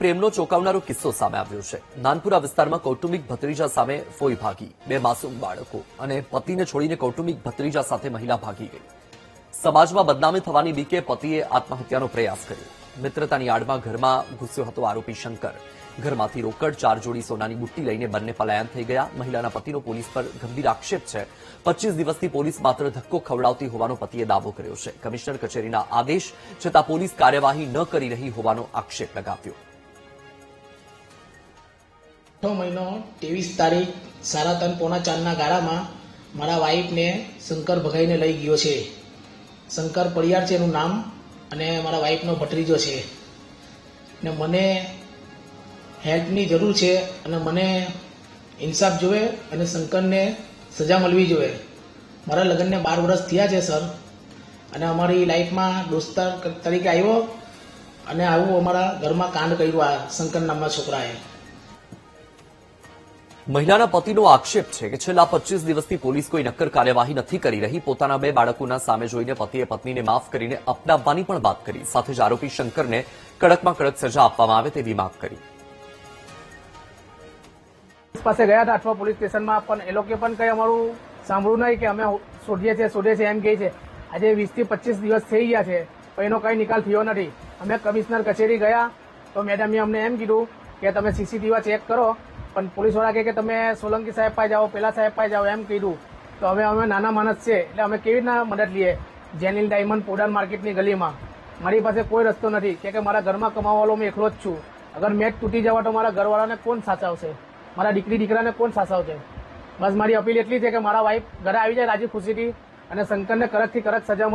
પ્રેમનો ચોંકાવનારો કિસ્સો સામે આવ્યો છે। નાનપુરા વિસ્તારમાં કૌટુંબિક ભત્રીજા સામે ફોઈ ભાગી, 2 માસૂમ બાળકો અને પતિને છોડીને કૌટુંબિક ભત્રીજા સાથે મહિલા ભાગી ગઈ। સમાજમાં બદનામી થવાની બીકે પતિએ આત્મહત્યાનો પ્રયાસ કર્યો। મિત્રતાની આડમાં ઘરમાં ઘૂસ્યો હતો આરોપી શંકર। ઘરમાંથી રોકડ 4 જોડી સોનાની બુટ્ટી લઈને બંને પલાયન થઈ ગયા। મહિલાના પતિનો પોલીસ પર ગંભીર આક્ષેપ છે। 25 દિવસથી પોલીસ માત્ર ધક્કો ખવડાવતી હોવાનો પતિએ દાવો કર્યો છે। કમિશનર કચેરીના આદેશ છતાં પોલીસ કાર્યવાહી ન કરી રહી હોવાનો આક્ષેપ લગાવ્યો। મહિનો 23 તારીખ 3:45 ગાળામાં મારા વાઈફને શંકર ભગાઈને લઈ ગયો છે। શંકર પરિયાર છે એનું નામ, અને મારા વાઈફનો ભત્રીજો છે ને મને હેલ્પની જરૂર છે અને મને ઇન્સાફ જોવે અને શંકરને સજા મળવી જોઈએ। મારા લગ્નને 12 વર્ષ થયા છે સર, અને અમારી લાઈફમાં દોસ્તાર તરીકે આવ્યો અને આવું અમારા ઘરમાં કાંડ કર્યું આ શંકર નામના છોકરાએ। મહિલાના પતિનો આક્ષેપ છે કે છેલ્લા 25 દિવસથી પોલીસ કોઈ નક્કર કાર્યવાહી નથી કરી રહી। પોતાના 2 બાળકોના સામે જોઈને પતિએ પત્નીને માફ કરીને અપનાવવાની પણ વાત કરી। સાથે જ આરોપી શંકરને કડકમાં કડક સજા આપવામાં આવે તેવી માંગ કરી। પાસે ગયા હતા અઠવા પોલીસ સ્ટેશનમાં, પણ એ લોકો પણ કંઈ અમારું સાંભળ્યું નહીં કે અમે શોધીએ છીએ એમ કહે છે। આજે 20 થી 25 દિવસ થઈ ગયા છે, પણ એનો કંઈ નિકાલ થયો નથી। અમે કમિશનર કચેરી ગયા તો મેડમે અમને એમ કીધું કે તમે સીસીટીવી ચેક કરો, પણ પોલીસવાળા કહે કે તમે સોલંકી સાહેબ પાસે જાઓ, પેલા સાહેબ પાસે જાઓ એમ કીધું। તો હવે અમે નાના માણસ છે એટલે અમે કેવી રીતના મદદ લઈએ? જેનિલ ડાયમંડ પોડાર માર્કેટની ગલીમાં મારી પાસે કોઈ રસ્તો નથી કે મારા ઘરમાં કમાવાવાળો મેં એકલો જ છું। અગર મેચ તૂટી જવા તો મારા ઘરવાળાને કોણ સાચવશે? મારા દીકરી દીકરાને કોણ સાચવશે? બસ મારી અપીલ એટલી છે કે મારા વાઈફ ઘરે આવી જાય રાજી ખુશીથી અને શંકરને કડકથી કડક સજા મળે।